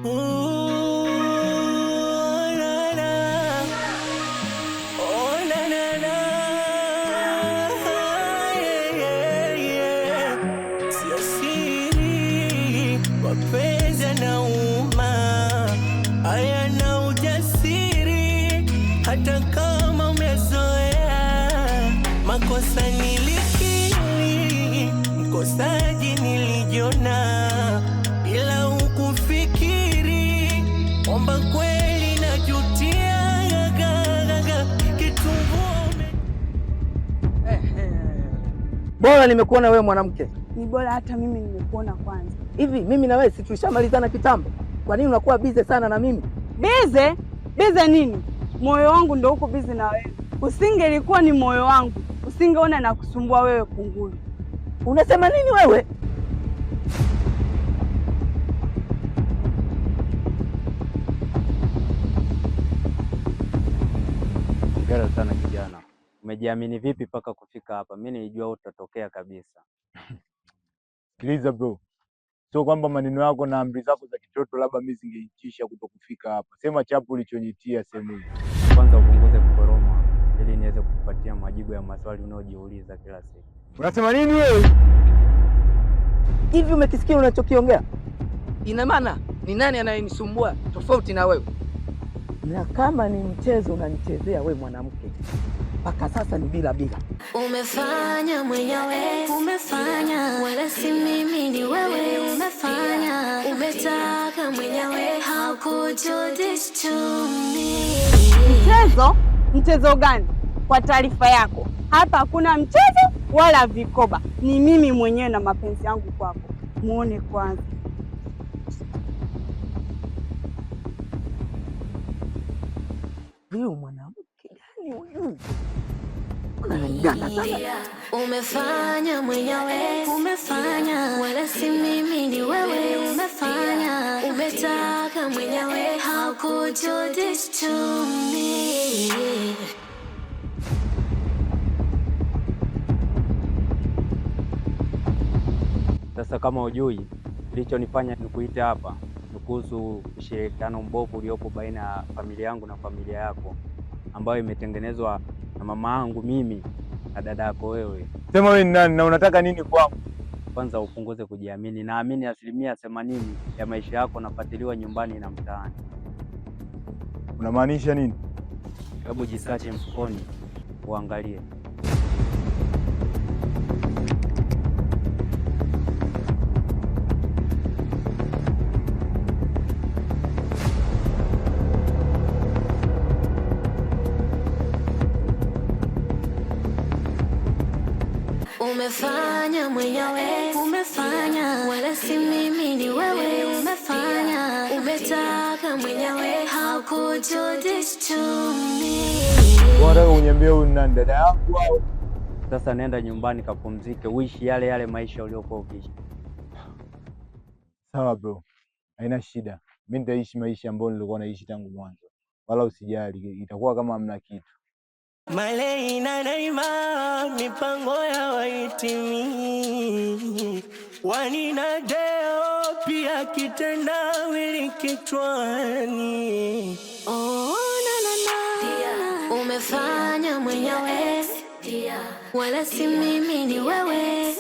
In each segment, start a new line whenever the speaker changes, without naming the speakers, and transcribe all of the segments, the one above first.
Sio siri, mapenzi yanauma, hayana ujasiri, hata kama umezoea. Makosa nilikiri, mkosaji nilijiona, ila hukufikiri kwamba kweli najutia.
Bora nimekuona wewe mwanamke.
Ni bora hata mimi nimekuona kwanza.
Hivi mimi na wewe si tulishamalizana kitambo? Kwa nini unakuwa bize sana na mimi?
Bize? Bize nini? Moyo wangu ndio uko bize na wewe. Usingelikuwa ni moyo wangu, usingeona na kusumbua wewe kunguru.
Unasema nini wewe?
Hongera sana kijana. Umejiamini vipi mpaka kufika hapa? Mimi nilijua utatokea kabisa.
Sikiliza bro, sio kwamba maneno yako na amri zako za kitoto labda mimi zingeitisha kutokufika hapa. Sema chapu ulichonitia sehemu hii.
Kwanza upunguze kukoroma ili niweze kukupatia majibu ya maswali unayojiuliza kila siku.
Unasema nini wewe?
Hivi umekisikia unachokiongea? Ina maana ni nani anayenisumbua tofauti na wewe? Na kama ni mchezo unanichezea wewe mwanamke, mpaka sasa ni bila.
Umefanya mwenyewe, umefanya wala si mimi, ni wewe umefanya, umetaka mwenyewe, how could you this to me?
Mchezo gani? Kwa taarifa yako, hapa hakuna mchezo wala vikoba, ni mimi mwenyewe na mapenzi yangu kwako. Muone kwanza.
Wewe mwanamke gani huyu?
Umefanya mwenyewe, umefanya wala si mimi, ni wewe umefanya, umetaka mwenyewe, how could you this to me?
Sasa kama hujui, kilichonifanya nikuite hapa ni kuhusu ushirikiano mbovu uliopo baina ya familia yangu na familia yako, ambayo imetengenezwa na mama yangu mimi na dada yako wewe.
Sema wewe ni nani na unataka nini kwangu?
Kwanza upunguze kujiamini. Naamini 80% ya maisha yako nafuatiliwa nyumbani na mtaani.
Unamaanisha nini?
Hebu jisache mfukoni uangalie.
Umefanya mwenyewe, umefanya wala si mimi, ni wewe umefanya, umetaka mwenyewe, how could you this to me?
Bora uniambie huyu ni nani, dada yangu au?
Sasa nenda nyumbani kapumzike, uishi yale maisha uliokuwa ukiishi.
Sawa bro, haina shida. Mimi nitaishi maisha ambayo nilikuwa naishi tangu mwanzo, wala usijali, itakuwa kama hamna kitu.
Maleina naima mipango ya waitimi, wanina deo pia kitendawili kichwani.
Oh, na. Umefanya mwenyewe, wala si mimi, ni wewe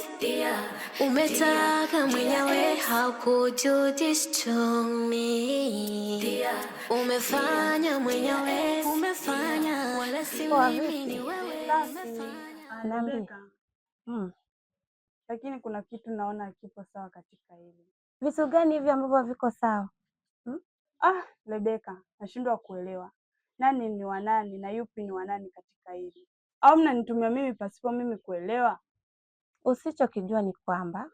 umetaka mwenyewe, how could you this to me? Umefanya mwenyewe, umefanya wala si mimi, ni wewe umefanya.
Lakini kuna kitu naona kipo sawa katika hili.
Vitu gani hivi ambavyo viko sawa?
Rebeka, nashindwa kuelewa nani ni wanani na yupi ni wanani katika hili, au mnanitumia mimi pasipo mimi kuelewa?
Usichokijua ni kwamba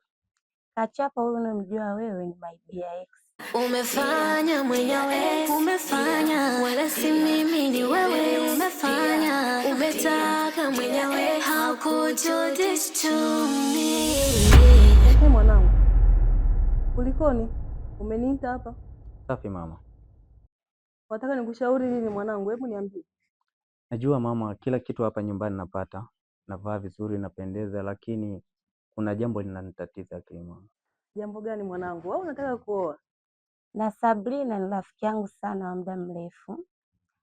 Kachapa huyu unamjua wewe ni my dear ex.
Umefanya mwenyewe, umefanya wala si mimi, ni wewe umefanya, umetaka mwenyewe, how could you this to me?
Hey, mwanangu, kulikoni? Umeniita hapa?
Safi mama.
Wataka nikushauri nini mwanangu? Hebu niambie.
Najua mama, kila kitu hapa nyumbani napata, navaa vizuri, napendeza, lakini kuna jambo linanitatiza akili mama.
Jambo gani mwanangu? Wewe unataka kuoa?
na Sabrina ni rafiki yangu sana wa muda mrefu,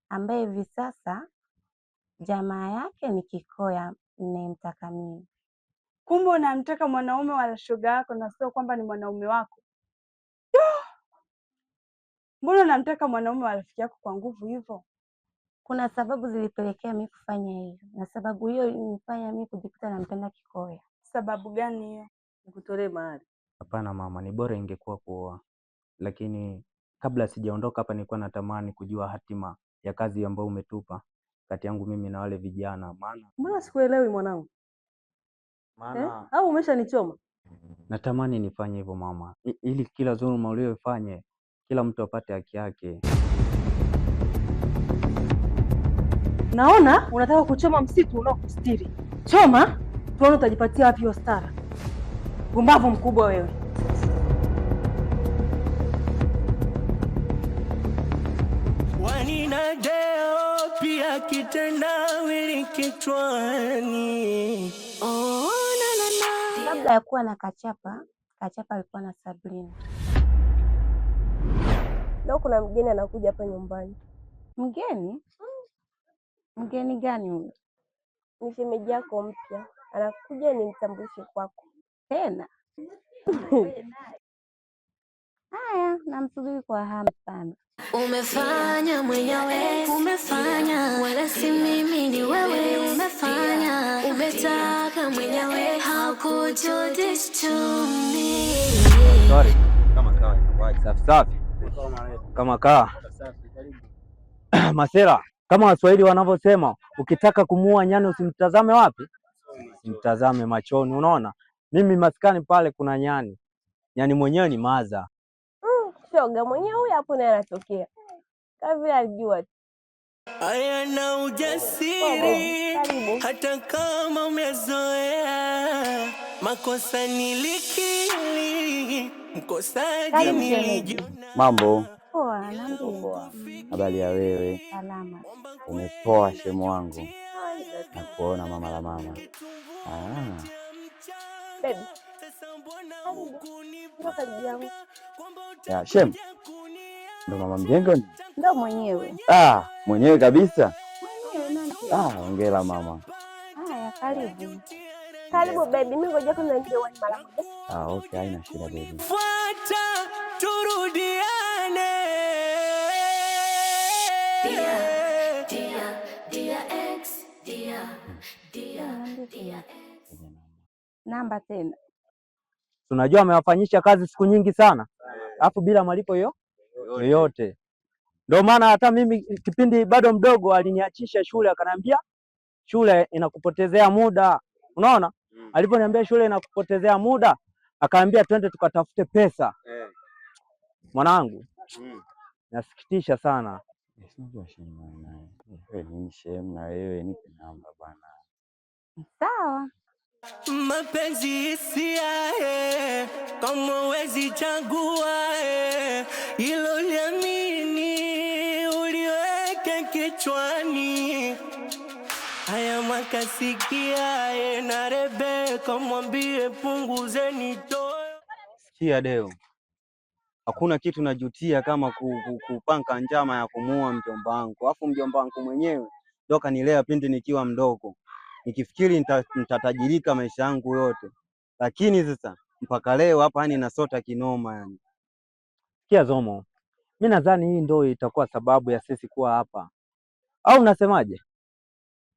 ambaye hivi sasa jamaa yake ni Kikoya ninayemtaka mimi.
Kumbe unamtaka mwanaume wa shoga yako na sio kwamba ni mwanaume wako. Mbona unamtaka mwanaume wa rafiki yako kwa nguvu hivyo?
Kuna sababu zilipelekea mimi kufanya hivyo, na sababu hiyo ilinifanya mimi kujikuta nampenda Kikoya.
Sababu gani hiyo?
Nikutolee mahali?
Hapana mama, ni bora ingekuwa kuoa, lakini kabla sijaondoka hapa nilikuwa natamani kujua hatima ya kazi ambayo umetupa kati yangu mimi na wale vijana.
Mbona sikuelewi mwanangu? Au umeshanichoma?
Natamani nifanye hivyo mama, ili kila dhuluma uliyofanye kila mtu apate haki yake.
Naona unataka kuchoma msitu unaokustiri. Choma, tuone utajipatia wapi hiyo stara. Gumbavu mkubwa wewe.
Wanina deo pia kitendawili kichwani.
Oh, na na na.
Kabla ya kuwa na Kachapa alikuwa na Sabrina.
Leo kuna mgeni anakuja hapa nyumbani.
Mgeni? Mgeni gani huyo?
Ni shemeji yako mpya. Anakuja nimtambulishe kwako.
Tena? Haya, namsubiri kwa hamu sana.
Umefanya mwenyewe, umefanya, wala si mimi ni wewe. Umefanya, umetaka mwenyewe, how could you this to me?
Sorry, kama kawa safi. Kama kaa Masela, kama Waswahili wanavyosema, ukitaka kumuua nyani usimtazame wapi? Usimtazame machoni. Unaona, mimi maskani pale kuna nyani mwenyewe ni maza.
Shoga mwenyewe huyu hapo naye anatokea. Kama vile alijua tu.
Aya na ujasiri, hata kama umezoea. Makosa nilikiri, mkosaji nilijiona.
Mambo.
Poa, naambia.
Habari ya wewe?
Salama.
Umepoa shemu wangu. Na kuona mama la mama.
Baby.
Ya shemu. Ndo mama mjengo ni?
Ndo mwenyewe.
Mwenyewe kabisa?
Mwenyewe.
Hongera mama.
Haya, karibu.
Karibu baby, mimi ngoja kwanza niende wani mara moja.
Okay, haina shida baby.
Fuata turudiane.
Dia.
Namba tena.
Tunajua amewafanyisha kazi siku nyingi sana, alafu bila malipo yoyote. Ndio maana hata mimi kipindi bado mdogo aliniachisha shule, akaniambia shule inakupotezea muda. Unaona? Aliponiambia shule inakupotezea muda, akaambia twende tukatafute pesa. Mwanangu, nasikitisha sana.
Wewe ni shemu na wewe nipe namba bwana.
Sawa.
Mapenzi hisia, kama huwezi chagua, hilo liamini uliweke kichwani. Haya makasikia, na Rebeka mwambie punguzeni toe.
Sikia Deo, hakuna kitu najutia kama kupanga njama ya kumuua mjomba wangu. Alafu mjomba wangu mwenyewe ndo kanilea pindi nikiwa mdogo, nikifikiri nitatajirika maisha yangu yote, lakini sasa mpaka leo hapa yani nasota kinoma yani.
Sikia Zomo, mimi nadhani hii ndio itakuwa sababu ya sisi kuwa hapa, au unasemaje?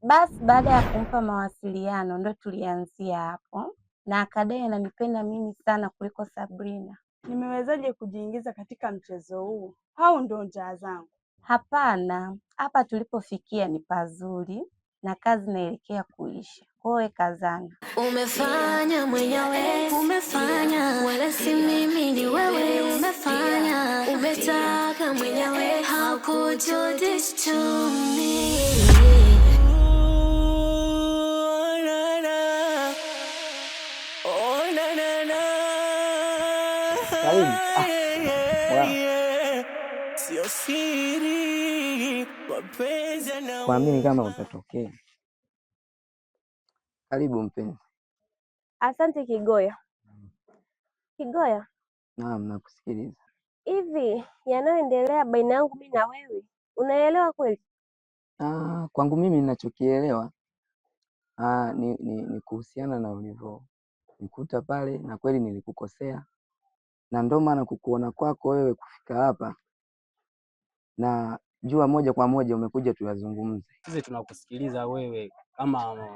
Basi baada ya kumpa mawasiliano ndo tulianzia hapo, na akadai ananipenda mimi sana kuliko Sabrina.
Nimewezaje kujiingiza katika mchezo huu? Hao ndo njaa zangu.
Hapana, hapa tulipofikia ni pazuri na kazi inaelekea kuisha. Koe kazana.
Umefanya mwenyewe, umefanya, wala si mimi ni wewe. Umefanya, umetaka mwenyewe, how could you this to me?
Sio siri, mapenzi na
kuamini kama utatokea. Karibu mpenzi.
Asante Kigoya. Kigoya,
Naam, nakusikiliza.
Hivi yanayoendelea baina yangu mimi na wewe unaelewa kweli?
Kwangu mimi ninachokielewa ni kuhusiana na ulivyonikuta pale, na kweli nilikukosea, na ndio maana kukuona kwako wewe kufika hapa na jua moja kwa moja umekuja tuyazungumze.
Sisi tunakusikiliza wewe kama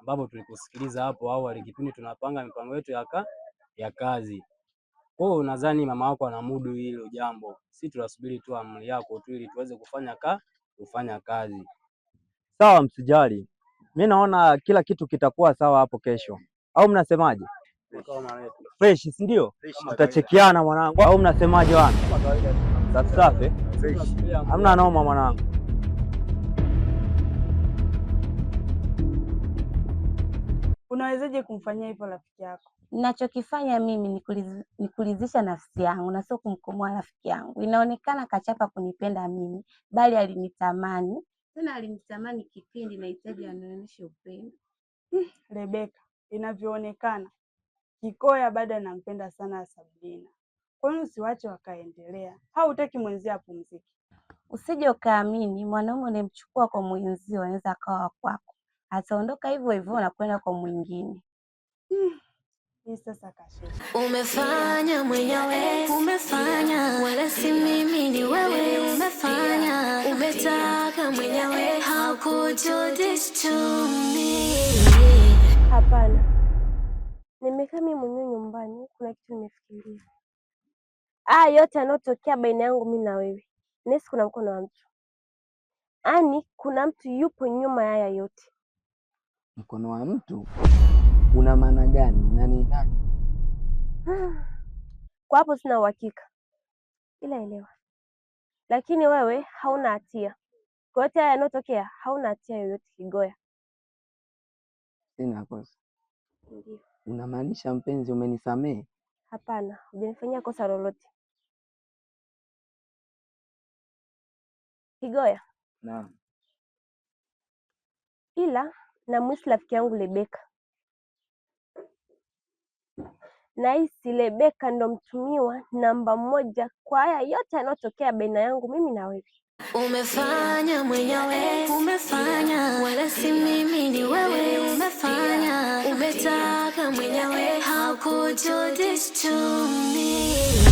ambapo tulikusikiliza hapo awali kipindi tunapanga mipango yetu ya kazi. Kwa hiyo nadhani mama wako anamudu hilo jambo. Sisi tunasubiri tu amri yako tu ili tuweze kufanya kazi. Sawa, msijali. Mimi naona kila kitu kitakuwa sawa hapo kesho. Au mnasemaje? Fresh, si ndio? Tutachekiana mwanangu. Au mnasemaje wana? Safi. Hamna noma mwanangu.
Unawezaje kumfanyia hivyo rafiki yako?
Ninachokifanya mimi ni kulizisha nafsi yangu na sio kumkomoa rafiki yangu. Inaonekana kachapa kunipenda mimi, bali alinitamani. Tena alinitamani kipindi nahitaji anionyeshe upendo.
Rebeka, inavyoonekana Kikoya bado anampenda sana Sabrina. Kwa nini usiwache wakaendelea? Au hutaki mwenzio apumzike?
Usije ukaamini mwanaume unayemchukua kwa mwenzio anaweza akawa kwako, ataondoka hivyo hivyo na kwenda kwa mwingine.
Sasa kashe
umefanya mwenyewe, umefanya wala si mimi, ni wewe umefanya, umetaka mwenyewe, how could you this to me?
Hapana, nimekaa mimi mwenyewe nyumbani, kuna kitu nimefikiria. Yote yanayotokea baina yangu mimi na wewe, nesi kuna mkono wa mtu, yaani kuna mtu yupo nyuma ya haya yote.
Mkono wa mtu? Una maana gani? Nani?
Kwa hapo sina uhakika, ila elewa, lakini wewe hauna hatia kwa yote haya yanayotokea, hauna hatia yoyote Kigoya.
Sina kosa.
Ndio.
Unamaanisha mpenzi, umenisamehe?
Hapana, hujanifanyia kosa lolote Kigoya.
Naam.
Ila namwisi rafiki yangu Rebeka. Nahisi Rebeka ndo mtumiwa namba 1 kwa haya yote yanayotokea baina yangu mimi na wewe.
Umefanya mwenyewe, umefanya wala si mimi, ni wewe umefanya, umetaka mwenyewe, how could you this to me?